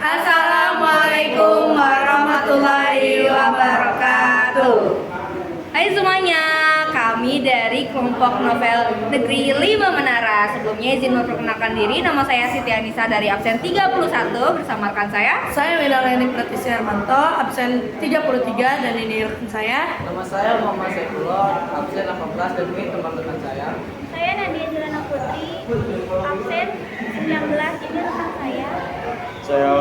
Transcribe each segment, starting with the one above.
Assalamualaikum warahmatullahi wabarakatuh. Hai semuanya, kami dari kelompok novel Negeri 5 Menara. Sebelumnya izin memperkenalkan diri, nama saya Siti Anissa dari absen 31 bersama rekan saya. Saya Widaleni Pratisya Hermanto, absen 33 dan ini rekan saya. Nama saya Muhammad Saifullah, absen 18 dan ini teman-teman saya. Saya Nadia Jelana Putri, absen 19, ini rekan saya. Saya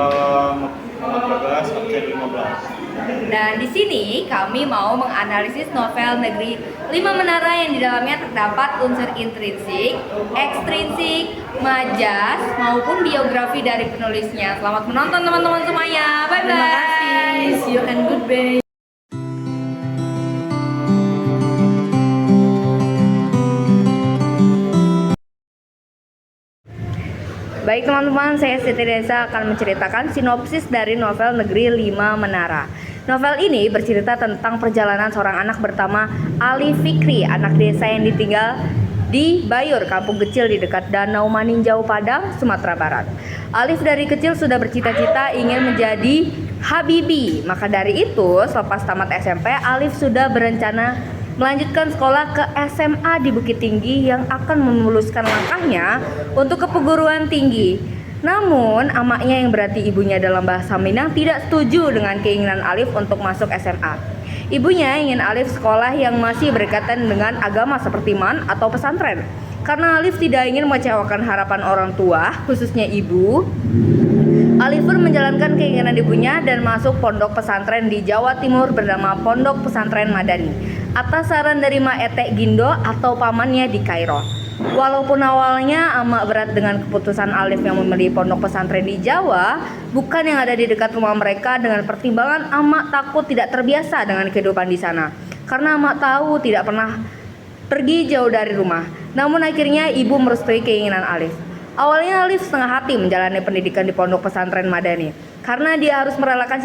Muhammad Bagas, absen 15. Dan di sini kami mau menganalisis novel Negeri 5 Menara yang di dalamnya terdapat unsur intrinsik, ekstrinsik, majas maupun biografi dari penulisnya. Selamat menonton teman-teman semuanya. Bye bye. Terima kasih. See you and goodbye. Baik teman-teman, saya Siti Desa akan menceritakan sinopsis dari novel Negeri 5 Menara. Novel ini bercerita tentang perjalanan seorang anak bernama Ali Fikri, anak desa yang ditinggal di Bayur, kampung kecil di dekat Danau Maninjau Padang, Sumatera Barat. Alif dari kecil sudah bercita-cita ingin menjadi Habibi. Maka dari itu, selepas tamat SMP, Alif sudah berencana melanjutkan sekolah ke SMA di Bukit Tinggi yang akan memuluskan langkahnya untuk ke perguruan tinggi. Namun, amaknya yang berarti ibunya dalam bahasa Minang tidak setuju dengan keinginan Alif untuk masuk SMA. Ibunya ingin Alif sekolah yang masih berkaitan dengan agama seperti MAN atau pesantren. Karena Alif tidak ingin mengecewakan harapan orang tua, khususnya ibu, Alif pun menjalankan keinginan ibunya dan masuk pondok pesantren di Jawa Timur bernama Pondok Pesantren Madani atas saran dari Ma Etek Gindo atau pamannya di Kairo. Walaupun awalnya amak berat dengan keputusan Alif yang memilih pondok pesantren di Jawa, bukan yang ada di dekat rumah mereka, dengan pertimbangan amak takut tidak terbiasa dengan kehidupan di sana. Karena amak tahu tidak pernah pergi jauh dari rumah. Namun akhirnya ibu merestui keinginan Alif. Awalnya Alif setengah hati menjalani pendidikan di pondok pesantren Madani karena dia harus merelakan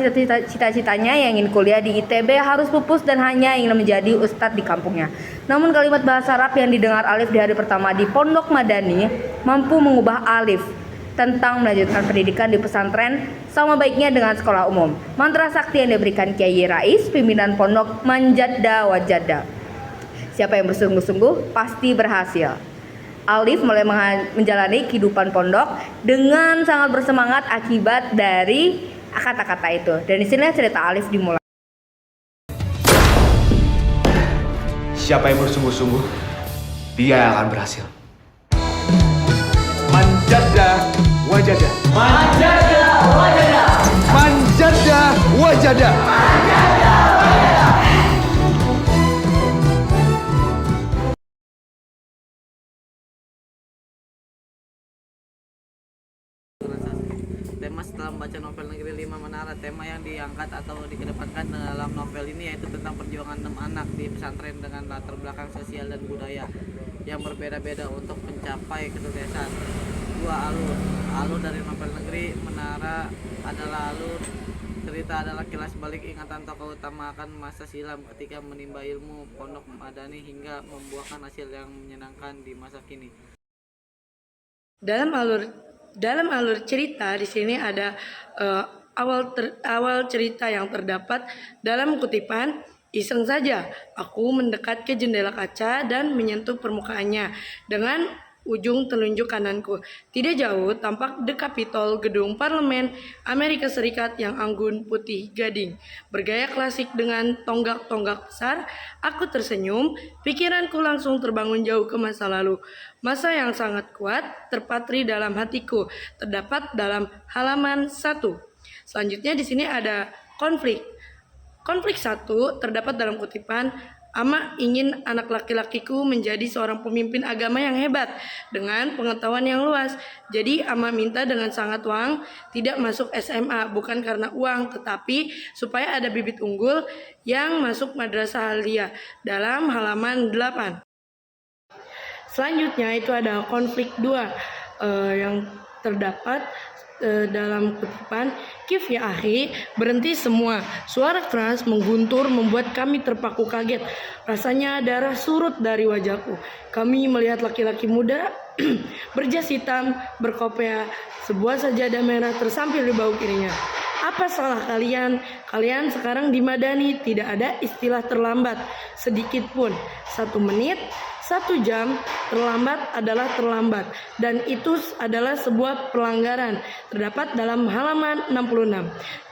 cita-citanya yang ingin kuliah di ITB, harus pupus dan hanya ingin menjadi ustadz di kampungnya. Namun kalimat bahasa Arab yang didengar Alif di hari pertama di pondok Madani mampu mengubah Alif tentang melanjutkan pendidikan di pesantren sama baiknya dengan sekolah umum. Mantra sakti yang diberikan Kiai Rais, pimpinan pondok Manjadda Wajadda. Siapa yang bersungguh-sungguh pasti berhasil. Alif mulai menjalani kehidupan pondok dengan sangat bersemangat akibat dari kata-kata itu. Dan di sini cerita Alif dimulai. Siapa yang bersungguh-sungguh, dia yang akan berhasil. Manjada wajada. Manjada wajada. Manjada wajada. Tema setelah membaca novel Negeri 5 Menara, tema yang diangkat atau dikedepankan dalam novel ini yaitu tentang perjuangan 6 anak di pesantren dengan latar belakang sosial dan budaya yang berbeda-beda untuk mencapai kesuksesan. Dua alur dari novel Negeri Menara adalah alur cerita adalah kilas balik ingatan tokoh utama akan masa silam ketika menimba ilmu pondok Madani hingga membuahkan hasil yang menyenangkan di masa kini. Dalam alur cerita di sini ada awal cerita yang terdapat dalam kutipan, iseng saja aku mendekat ke jendela kaca dan menyentuh permukaannya dengan ujung telunjuk kananku. Tidak jauh tampak The Capitol, gedung parlemen Amerika Serikat yang anggun putih gading, bergaya klasik dengan tonggak-tonggak besar. Aku tersenyum, pikiranku langsung terbangun jauh ke masa lalu. Masa yang sangat kuat terpatri dalam hatiku, terdapat dalam halaman 1. Selanjutnya di sini ada konflik. Konflik 1 terdapat dalam kutipan, Ama ingin anak laki-lakiku menjadi seorang pemimpin agama yang hebat dengan pengetahuan yang luas. Jadi Ama minta dengan sangat uang tidak masuk SMA, bukan karena uang tetapi supaya ada bibit unggul yang masuk madrasah aliyah, dalam halaman 8. Selanjutnya itu ada konflik 2 yang terdapat dalam kutipan, Kif ya akhi, berhenti semua. Suara keras mengguntur membuat kami terpaku kaget. Rasanya darah surut dari wajahku. Kami melihat laki-laki muda berjas hitam berkopiah Sebuah sajadah merah tersampil di bahu kirinya. Apa salah kalian? Kalian sekarang dimadani, tidak ada istilah terlambat sedikit pun. 1 menit, 1 jam, terlambat adalah terlambat. Dan itu adalah sebuah pelanggaran. Terdapat dalam halaman 66.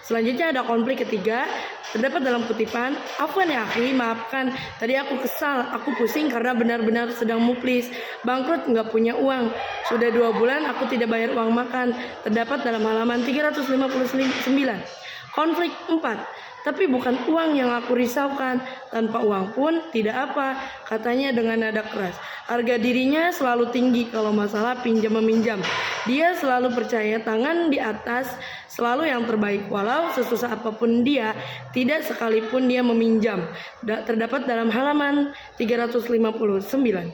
Selanjutnya ada konflik ketiga. Terdapat dalam kutipan, "Afwan ya akhi, maafkan. Tadi aku kesal, aku pusing karena benar-benar sedang muflis. Bangkrut, nggak punya uang. Sudah 2 bulan aku tidak bayar uang makan." Terdapat dalam halaman 359. Konflik 4. "Tapi bukan uang yang aku risaukan. Tanpa uang pun tidak apa," katanya dengan nada keras. Harga dirinya selalu tinggi kalau masalah pinjam-meminjam. Dia selalu percaya tangan di atas selalu yang terbaik, walau sesusah apapun dia, tidak sekalipun dia meminjam. Terdapat dalam halaman 359.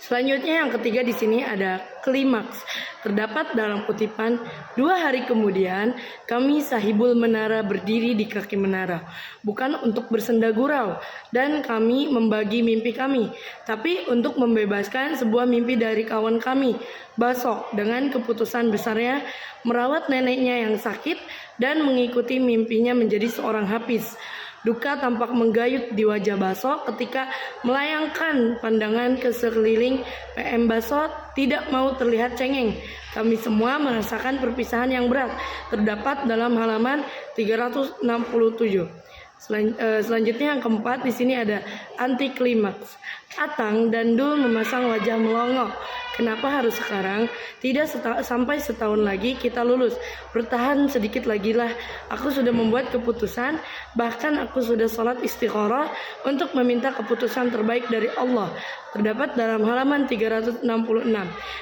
Selanjutnya yang ketiga di sini ada klimaks. Terdapat dalam kutipan, 2 hari kemudian kami sahibul menara berdiri di kaki menara, bukan untuk bersenda gurau dan kami membagi mimpi kami, tapi untuk membebaskan sebuah mimpi dari kawan kami, Baso, dengan keputusan besarnya merawat neneknya yang sakit dan mengikuti mimpinya menjadi seorang hafiz. Duka tampak menggayut di wajah Baso ketika melayangkan pandangan ke sekeliling. PM Baso tidak mau terlihat cengeng. Kami semua merasakan perpisahan yang berat. Terdapat dalam halaman 367. Selanjutnya yang keempat di sini ada anti klimaks. Atang dan Dul memasang wajah melongo. Kenapa harus sekarang? Tidak sampai setahun lagi kita lulus. Bertahan sedikit lagi lah. Aku sudah membuat keputusan. Bahkan aku sudah sholat istikharah untuk meminta keputusan terbaik dari Allah. Terdapat dalam halaman 366.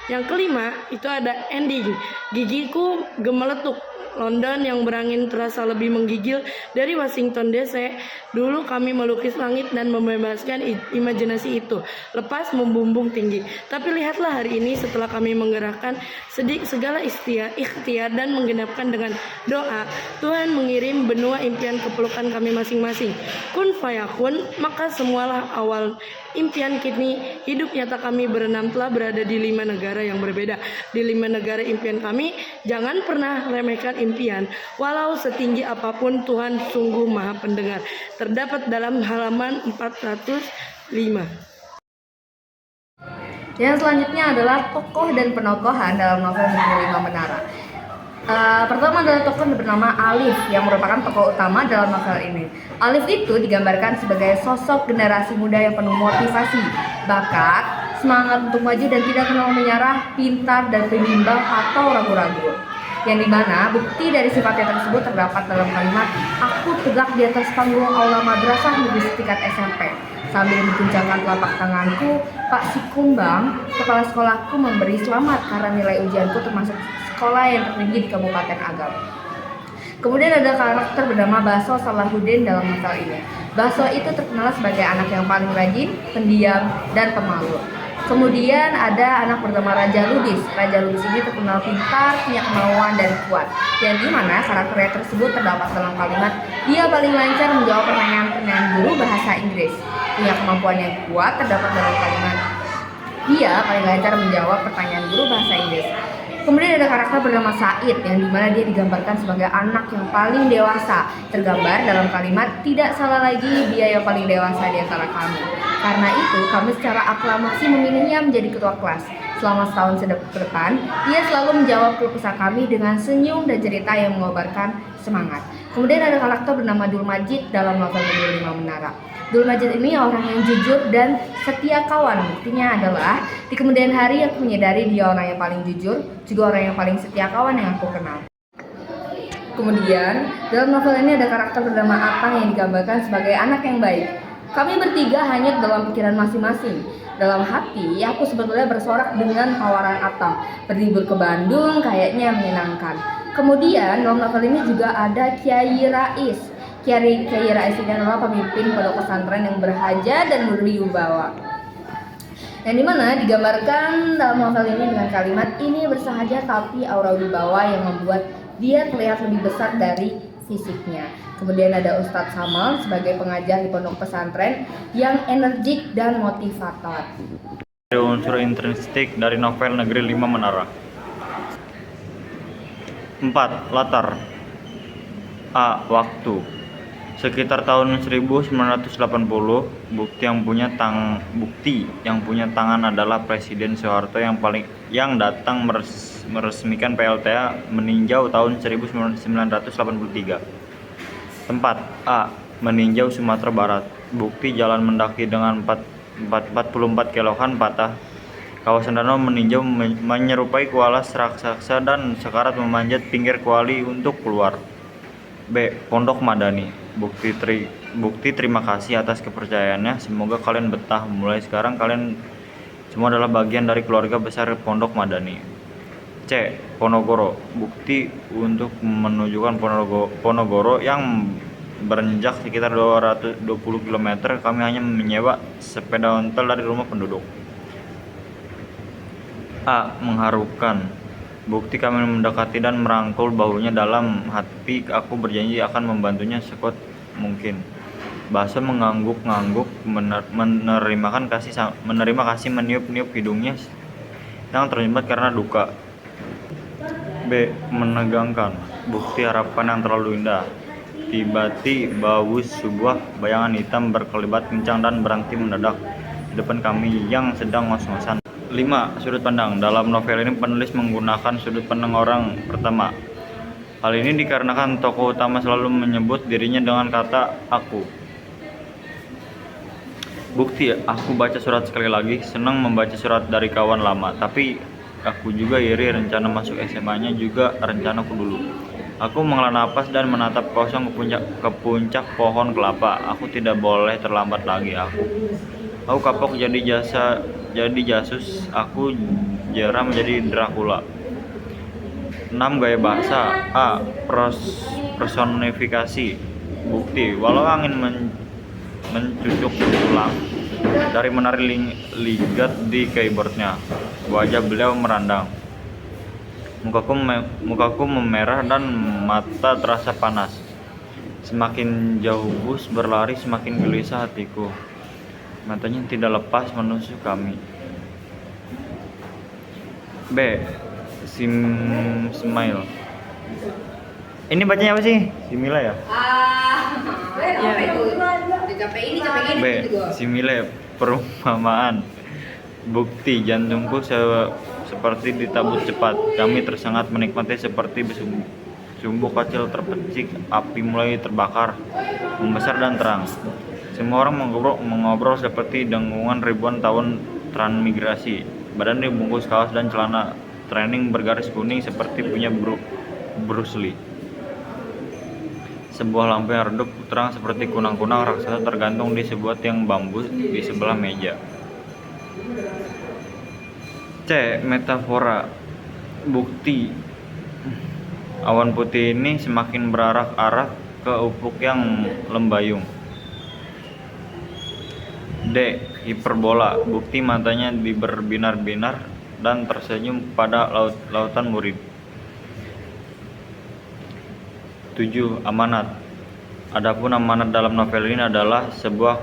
Yang kelima itu ada ending. Gigiku gemeletuk. London yang berangin terasa lebih menggigil dari Washington DC. Dulu kami melukis langit dan membebaskan imajinasi itu, lepas membumbung tinggi. Tapi lihatlah hari ini setelah kami menggerakkan segala ikhtiar dan menggenapkan dengan doa, Tuhan mengirim benua impian ke pelukan kami masing-masing. Kun fayakun, maka semualah awal impian kini. Hidup nyata kami berenam telah berada di 5 negara yang berbeda. Di 5 negara impian kami, jangan pernah remehkan impian, walau setinggi apapun Tuhan sungguh maha pendengar. Terdapat dalam halaman 405. Yang selanjutnya adalah tokoh dan penokohan dalam novel Negeri 5 Menara. Pertama adalah tokoh bernama Alif yang merupakan tokoh utama dalam novel ini. Alif itu digambarkan sebagai sosok generasi muda yang penuh motivasi, bakat, semangat untuk maju dan tidak kenal menyerah, pintar dan penyeimbang atau ragu-ragu. Yang dimana bukti dari sifatnya tersebut terdapat dalam kalimat, "Aku tegak di atas panggung aula madrasah negeri setingkat SMP. Sambil mengguncangkan telapak tanganku, Pak Sikumbang, kepala sekolahku memberi selamat karena nilai ujianku termasuk sekolah yang tertinggi di Kabupaten Agam." Kemudian ada karakter bernama Baso Salahuddin dalam novel ini. Baso itu terkenal sebagai anak yang paling rajin, pendiam, dan pemalu. Kemudian ada anak bernama Raja Lubis. Raja Lubis ini terkenal pintar, punya kemauan, dan kuat. Yang dimana karakternya tersebut terdapat dalam kalimat, dia paling lancar menjawab pertanyaan-pertanyaan guru bahasa Inggris. Punya kemampuan yang kuat terdapat dalam kalimat, dia paling lancar menjawab pertanyaan guru bahasa Inggris. Kemudian ada karakter bernama Said yang dimana dia digambarkan sebagai anak yang paling dewasa. Tergambar dalam kalimat, tidak salah lagi dia yang paling dewasa di antara kami. Karena itu kami secara aklamasi memilihnya menjadi ketua kelas. Selama setahun ke depan, ia selalu menjawab keluh kesah kami dengan senyum dan cerita yang mengobarkan semangat. Kemudian ada karakter bernama Dul Majid dalam novel Negeri 5 Menara. Dul Majid ini orang yang jujur dan setia kawan. Buktinya adalah di kemudian hari aku menyadari dia orang yang paling jujur, juga orang yang paling setia kawan yang aku kenal. Kemudian dalam novel ini ada karakter bernama Atang yang digambarkan sebagai anak yang baik. Kami bertiga hanyut dalam pikiran masing-masing. Dalam hati, aku sebetulnya bersorak dengan tawaran Atang. Berlibur ke Bandung kayaknya menyenangkan. Kemudian dalam novel ini juga ada Kiai Rais. Kiai Rais ini adalah pemimpin pondok pesantren yang berhaja dan berwibawa. Yang dimana digambarkan dalam novel ini dengan kalimat, ini bersahaja tapi aura wibawa yang membuat dia terlihat lebih besar dari fisiknya. Kemudian ada Ustadz Samal sebagai pengajar di pondok pesantren yang energik dan motivator. Ada unsur intrinsik dari novel Negeri 5 Menara. 4. Latar. A. Waktu. Sekitar tahun 1980, bukti yang punya tangan adalah Presiden Soeharto yang datang meresmikan PLTA meninjau tahun 1983. Tempat. A. Meninjau Sumatera Barat. Bukti jalan mendaki dengan 44 kiloan patah. Kawasan danau meninjau menyerupai kuala raksasa dan sekarat memanjat pinggir kuali untuk keluar. B. Pondok Madani. Bukti terima kasih atas kepercayaannya. Semoga kalian betah. Mulai sekarang kalian semua adalah bagian dari keluarga besar Pondok Madani. C. Ponorogo. Bukti untuk menunjukkan Ponorogo yang berenjak sekitar 220 km. Kami hanya menyewa sepeda ontel dari rumah penduduk. A. Mengharukan. Bukti kami mendekati dan merangkul bahunya. Dalam hati aku berjanji akan membantunya sekuat mungkin. Bahasa mengangguk-ngangguk, menerima kasih meniup-niup hidungnya yang terlibat karena duka. B. Menegangkan. Bukti harapan yang terlalu indah. Tiba-tiba sebuah bayangan hitam berkelebat kencang dan berhenti mendadak di depan kami yang sedang ngos-ngosan. 5. Sudut pandang. Dalam novel ini penulis menggunakan sudut pandang orang pertama. Hal ini dikarenakan tokoh utama selalu menyebut dirinya dengan kata aku. Bukti. Aku baca surat sekali lagi. Senang membaca surat dari kawan lama, tapi aku juga iri. Rencana masuk SMA-nya juga rencanaku dulu. Aku menghela napas dan menatap kosong ke puncak pohon kelapa. Aku tidak boleh terlambat lagi. Aku kapok jadi jasus. Aku jera menjadi Dracula. 6. Gaya bahasa. A. Personifikasi. Bukti. Walau angin mencucuk tulang dari menari ligat di keyboardnya, wajah beliau merandang. Mukaku memerah dan mata terasa panas. Semakin jauh bus berlari, semakin gelisah hatiku. Matanya tidak lepas menusuk kami. B. Smile. Ini bacanya apa sih? Simila ya? B. Simile. Perumpamaan. Bukti. Jantungku seperti ditabut cepat. Kami tersengat menikmati seperti sumbu kecil terpecik. Api mulai terbakar, membesar dan terang. Semua orang mengobrol seperti dengungan ribuan tahun transmigrasi. Badan dibungkus kaos dan celana training bergaris kuning seperti punya Bruce Lee. Sebuah lampu yang redup terang seperti kunang-kunang raksasa tergantung di sebuah tiang bambu di sebelah meja. C. Metafora. Bukti. Awan putih ini semakin berarak-arak ke ufuk yang lembayung. D. Hiperbola. Bukti matanya berbinar-binar dan tersenyum pada lautan murid. 7. Amanat. Adapun amanat dalam novel ini adalah sebuah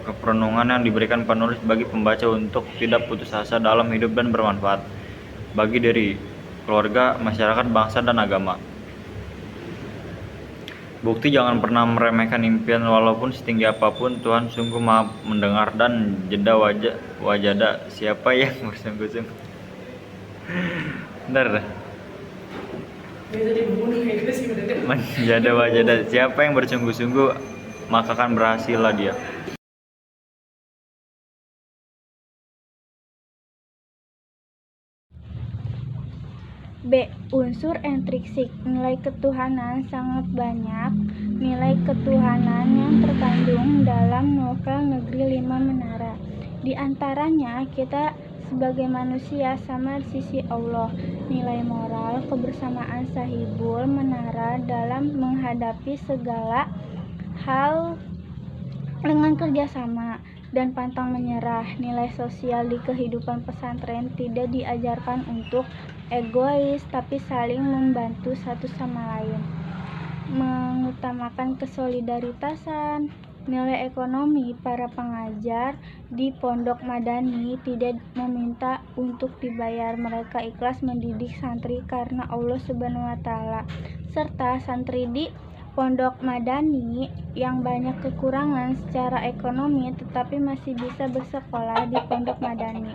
keperenungan yang diberikan penulis bagi pembaca untuk tidak putus asa dalam hidup dan bermanfaat bagi diri, keluarga, masyarakat, bangsa, dan agama. Bukti. Jangan pernah meremehkan impian walaupun setinggi apapun. Tuhan sungguh maha mendengar. Dan jeda wajada. Siapa yang bersungguh-sungguh? Bentar. Menjada wajada. Siapa yang bersungguh-sungguh maka akan berhasil lah dia. B. Unsur intrinsik. Nilai ketuhanan sangat banyak. Nilai ketuhanan yang terkandung dalam novel Negeri 5 Menara. Di antaranya kita sebagai manusia sama di sisi Allah. Nilai moral, kebersamaan sahibul menara dalam menghadapi segala hal dengan kerjasama dan pantang menyerah. Nilai sosial di kehidupan pesantren tidak diajarkan untuk egois, tapi saling membantu satu sama lain, mengutamakan kesolidaritasan, Nilai ekonomi para pengajar di Pondok Madani tidak meminta untuk dibayar. Mereka ikhlas mendidik santri karena Allah Subhanahu wa Ta'ala. Serta santri di Pondok Madani yang banyak kekurangan secara ekonomi tetapi masih bisa bersekolah di Pondok Madani.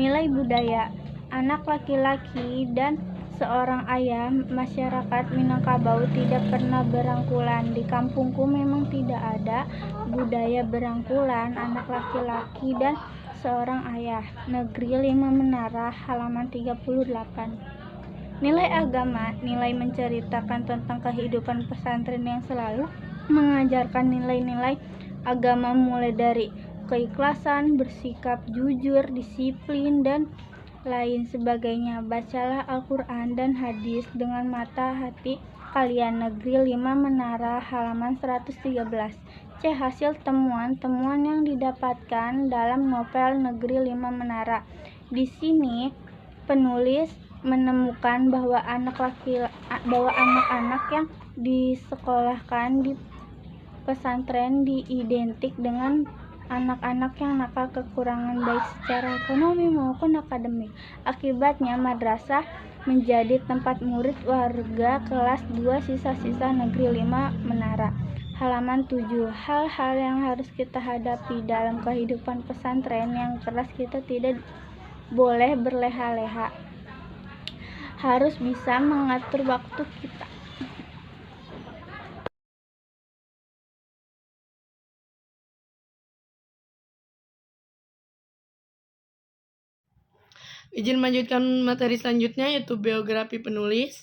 Nilai budaya anak laki-laki dan seorang ayah masyarakat Minangkabau tidak pernah berangkulan. Di kampungku memang tidak ada budaya berangkulan anak laki-laki dan seorang ayah. Negeri 5 Menara, halaman 38. Nilai agama, nilai menceritakan tentang kehidupan pesantren yang selalu mengajarkan nilai-nilai agama mulai dari keikhlasan, bersikap jujur, disiplin, dan lain sebagainya. Bacalah Al-Quran dan hadis dengan mata hati kalian. Negeri 5 Menara, halaman 113. C. Hasil temuan-temuan yang didapatkan dalam novel Negeri 5 Menara. Di sini penulis menemukan bahwa anak-anak yang disekolahkan di pesantren diidentik dengan anak-anak yang nakal, kekurangan baik secara ekonomi maupun akademik. Akibatnya madrasah menjadi tempat murid warga kelas 2 sisa-sisa Negeri 5 Menara. Halaman 7. Hal-hal yang harus kita hadapi dalam kehidupan pesantren yang keras. Kita tidak boleh berleha-leha. Harus bisa mengatur waktu kita. Izin melanjutkan materi selanjutnya yaitu biografi penulis.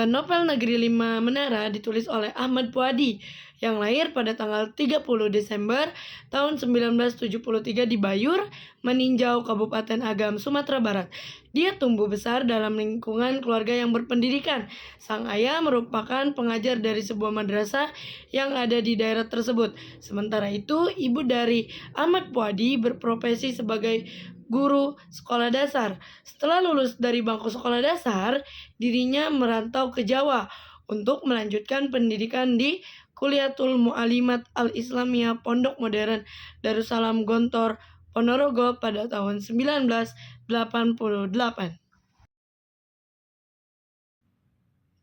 Novel Negeri 5 Menara ditulis oleh Ahmad Puadi yang lahir pada tanggal 30 Desember tahun 1973 di Bayur, Meninjau, Kabupaten Agam, Sumatera Barat. Dia tumbuh besar dalam lingkungan keluarga yang berpendidikan. Sang ayah merupakan pengajar dari sebuah madrasah yang ada di daerah tersebut. Sementara itu, ibu dari Ahmad Puadi berprofesi sebagai guru sekolah dasar. Setelah lulus dari bangku sekolah dasar, dirinya merantau ke Jawa untuk melanjutkan pendidikan di Kuliatul Mu'alimat Al-Islamiyah Pondok Modern Darussalam Gontor, Ponorogo pada tahun 1988.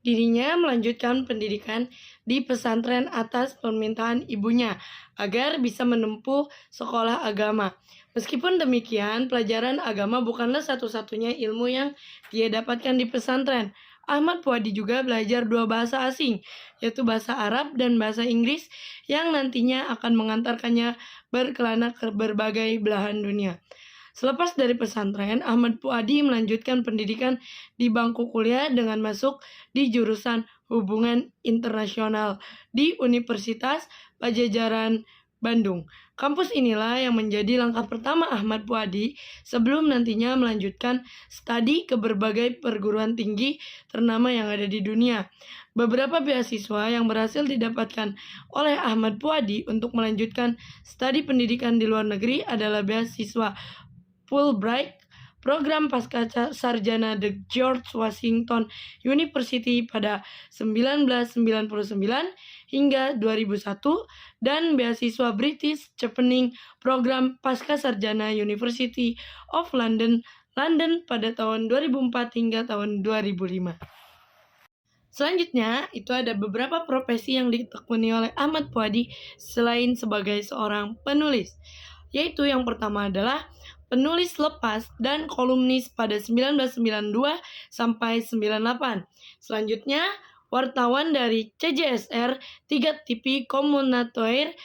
Dirinya melanjutkan pendidikan di pesantren atas permintaan ibunya agar bisa menempuh sekolah agama. Meskipun demikian, pelajaran agama bukanlah satu-satunya ilmu yang dia dapatkan di pesantren. Ahmad Puadi juga belajar 2 bahasa asing, yaitu bahasa Arab dan bahasa Inggris yang nantinya akan mengantarkannya berkelana ke berbagai belahan dunia. Selepas dari pesantren, Ahmad Puadi melanjutkan pendidikan di bangku kuliah dengan masuk di jurusan Hubungan Internasional di Universitas Padjadjaran, Bandung. Kampus inilah yang menjadi langkah pertama Ahmad Puadi sebelum nantinya melanjutkan studi ke berbagai perguruan tinggi ternama yang ada di dunia. Beberapa beasiswa yang berhasil didapatkan oleh Ahmad Puadi untuk melanjutkan studi pendidikan di luar negeri adalah beasiswa Fulbright, program pasca sarjana The George Washington University pada 1999 hingga 2001 dan beasiswa British Chevening, program pasca sarjana University of London, London pada tahun 2004 hingga tahun 2005. Selanjutnya, itu ada beberapa profesi yang ditekuni oleh Ahmad Puadi selain sebagai seorang penulis. Yaitu yang pertama adalah penulis lepas dan kolumnis pada 1992 sampai 98. Selanjutnya, wartawan dari CJSR 3 TV Communautaire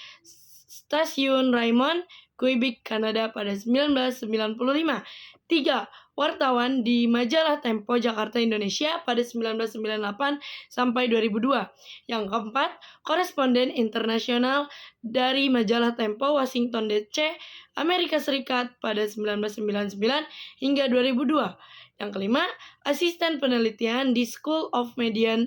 Stasiun Raymond, Quebec, Kanada pada 1995. 3. Wartawan di majalah Tempo Jakarta Indonesia pada 1998 sampai 2002. Yang keempat, koresponden internasional dari majalah Tempo Washington DC, Amerika Serikat pada 1999 hingga 2002. Yang kelima, asisten penelitian di School of Media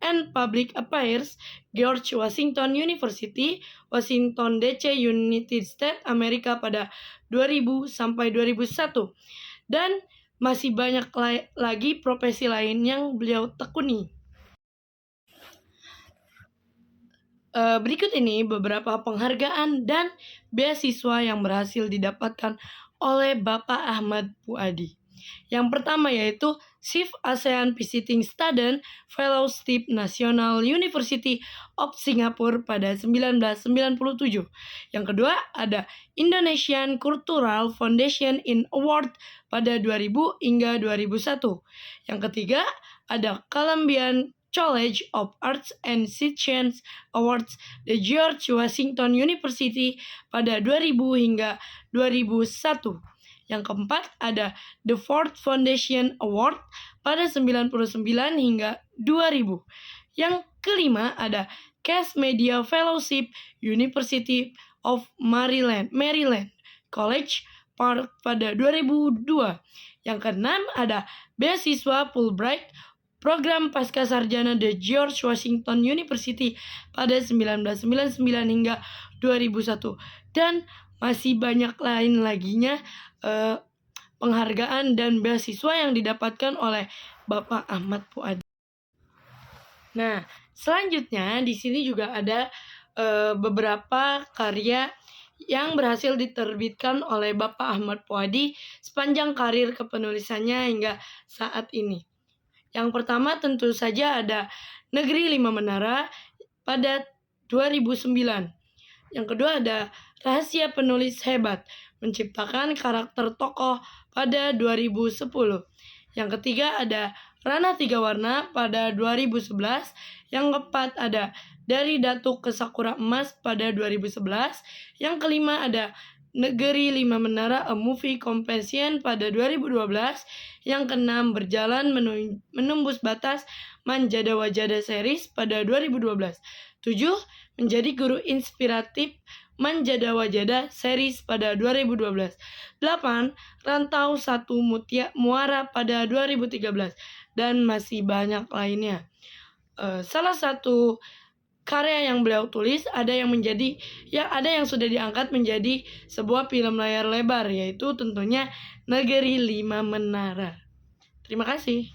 and Public Affairs, George Washington University, Washington DC, United States, Amerika pada 2000 sampai 2001. Dan masih banyak lagi profesi lain yang beliau tekuni. Berikut ini beberapa penghargaan dan beasiswa yang berhasil didapatkan oleh Bapak Ahmad Puadi. Yang pertama yaitu Chief ASEAN Visiting Student Fellowship National University of Singapore pada 1997. Yang kedua ada Indonesian Cultural Foundation in Award pada 2000 hingga 2001. Yang ketiga ada Columbian College of Arts and Science Awards the George Washington University pada 2000 hingga 2001. Yang keempat ada The Ford Foundation Award pada 99 hingga 2000. Yang kelima ada Cass Media Fellowship University of Maryland College Park pada 2002. Yang keenam ada beasiswa Fulbright Program Pasca Sarjana The George Washington University pada 1999 hingga 2001. Dan masih banyak lain laginya penghargaan dan beasiswa yang didapatkan oleh Bapak Ahmad Puadi. Nah, selanjutnya di sini juga ada beberapa karya yang berhasil diterbitkan oleh Bapak Ahmad Puadi sepanjang karir kepenulisannya hingga saat ini. Yang pertama tentu saja ada Negeri Lima Menara pada 2009. Yang kedua ada Rahasia Penulis Hebat, menciptakan karakter tokoh pada 2010. Yang ketiga ada Ranah Tiga Warna pada 2011. Yang keempat ada Dari Datuk ke Sakura Emas pada 2011. Yang kelima ada Negeri Lima Menara A Movie Companion pada 2012. Yang keenam Berjalan Menembus Batas Manjada Wajada Series pada 2012. 7. Menjadi Guru Inspiratif Manjada Wajada Series pada 2012. 8. Rantau Satu Muara pada 2013. Dan masih banyak lainnya. Salah satu karya yang beliau tulis ada yang sudah diangkat menjadi sebuah film layar lebar, yaitu tentunya Negeri Lima Menara. Terima kasih.